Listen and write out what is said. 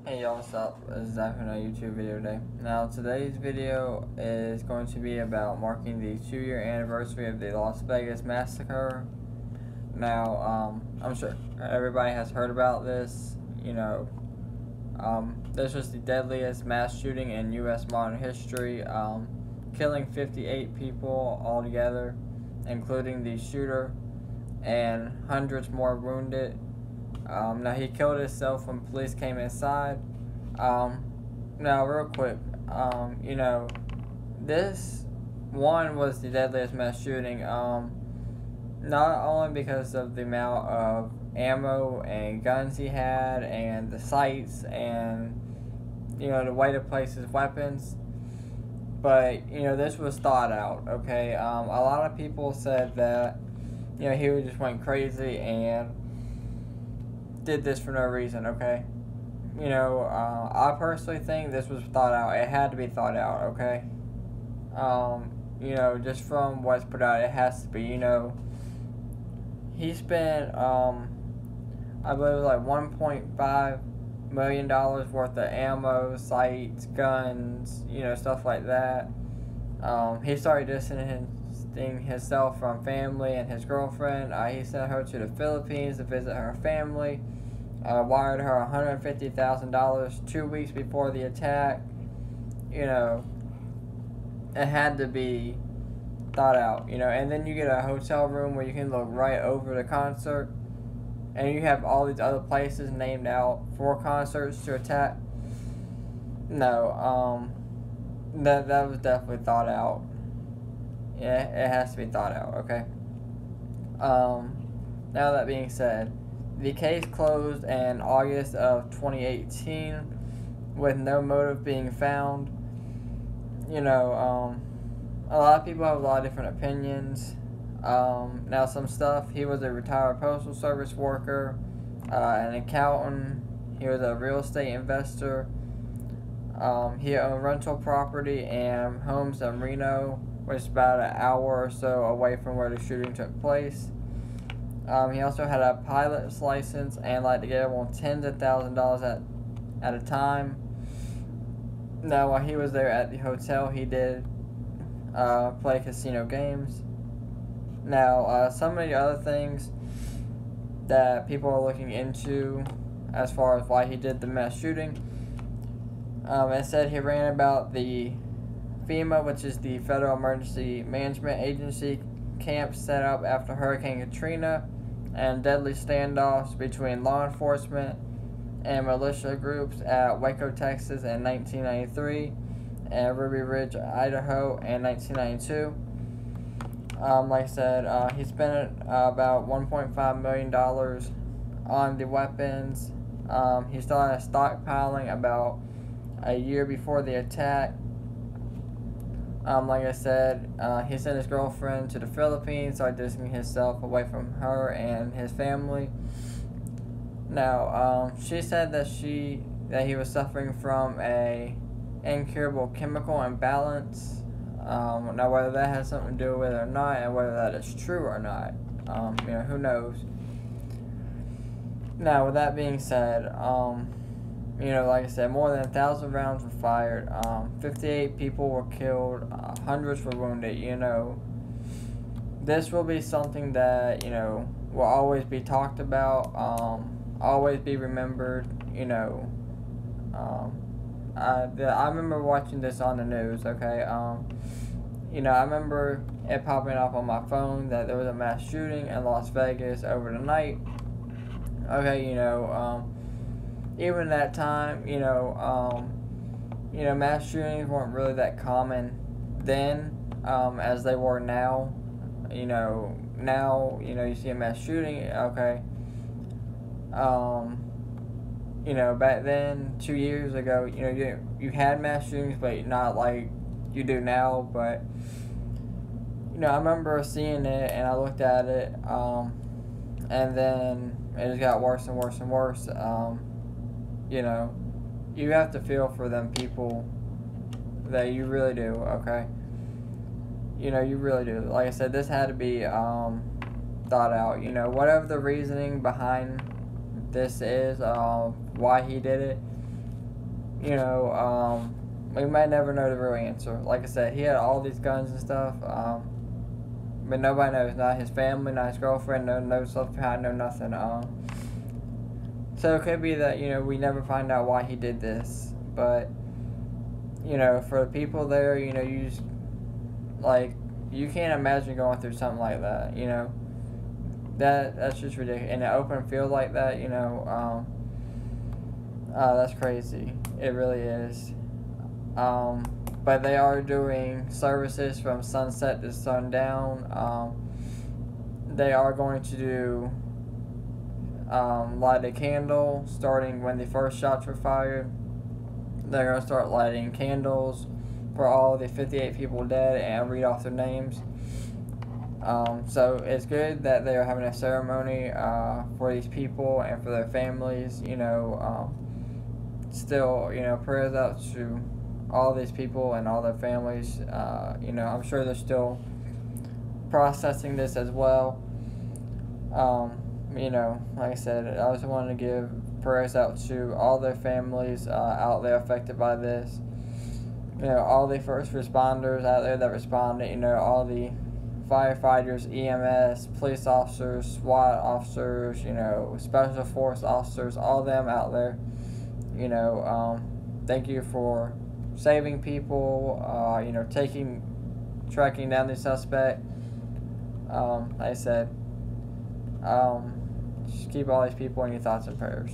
Hey y'all, what's up? This is Zach on a YouTube video today. Now today's video is going to be about marking the 2-year anniversary of the Las Vegas massacre. Now, I'm sure everybody has heard about this. This was the deadliest mass shooting in U.S. modern history, killing 58 people altogether, including the shooter, and hundreds more wounded. Now he killed himself when police came inside. Now real quick, this one was the deadliest mass shooting. Not only because of the amount of ammo and guns he had, and the sights, and the way to place his weapons, but this was thought out. Okay, a lot of people said that he just went crazy and did this for no reason, okay? I personally think this was thought out. It had to be thought out, okay? Just from what's put out, it has to be, he spent, I believe, like $1.5 million worth of ammo, sights, guns, stuff like that. He started distancing himself from family and his girlfriend. He sent her to the Philippines to visit her family. Wired her $150,000 2 weeks before the attack. It had to be thought out, and then you get a hotel room where you can look right over the concert, and you have all these other places named out for concerts to attack. No, that was definitely thought out. Yeah, it has to be thought out, okay? Now that being said, the case closed in August of 2018 with no motive being found. A lot of people have a lot of different opinions. Now some stuff, he was a retired postal service worker, an accountant, he was a real estate investor. He owned rental property and homes in Reno, which is about an hour or so away from where the shooting took place. He also had a pilot's license and liked to get on tens of thousands of dollars at a time. Now, while he was there at the hotel, he did play casino games. Now, some of the other things that people are looking into as far as why he did the mass shooting, it said he ran about the FEMA, which is the Federal Emergency Management Agency, camp set up after Hurricane Katrina, and deadly standoffs between law enforcement and militia groups at Waco, Texas in 1993, and Ruby Ridge, Idaho in 1992. Like I said, he spent about $1.5 million on the weapons. He started stockpiling about a year before the attack. Like I said, he sent his girlfriend to the Philippines, started distancing himself away from her and his family. Now, she said that he was suffering from a incurable chemical imbalance. Now, whether that has something to do with it or not, and whether that is true or not, who knows. Now, with that being said, like I said, more than 1,000 rounds were fired. 58 people were killed. Hundreds were wounded. This will be something that will always be talked about. Always be remembered. I remember watching this on the news. Okay. I remember it popping up on my phone that there was a mass shooting in Las Vegas over the night. Okay. Even that time, mass shootings weren't really that common then, as they were now. Now, you see a mass shooting, okay. Back then, 2 years ago, you had mass shootings, but not like you do now. But, I remember seeing it, and I looked at it, and then it just got worse and worse and worse. You have to feel for them people, that you really do, okay? You really do. Like I said, this had to be thought out. Whatever the reasoning behind this is, why he did it, You know, we may never know the real answer. Like I said, he had all these guns and stuff, but nobody knows. Not his family, not his girlfriend, no stuff behind, no nothing. So it could be that, you know, we never find out why he did this. But, you know, for the people there, you know, you just, like, you can't imagine going through something like that, you know. That's just ridiculous. In an open field like that, you know, that's crazy. It really is. But they are doing services from sunset to sundown. They are going to do light a candle starting when the first shots were fired. They're going to start lighting candles for all the 58 people dead and read off their names. So it's good that they're having a ceremony for these people and for their families. You know, still, you know, prayers out to all these people and all their families. You know, I'm sure they're still processing this as well. You know, like I said, I just wanted to give prayers out to all their families out there affected by this. You know, all the first responders out there that responded, you know, all the firefighters, EMS, police officers, SWAT officers, you know, special force officers, all them out there. You know, thank you for saving people, you know, tracking down the suspect. Like I said, just keep all these people in your thoughts and prayers.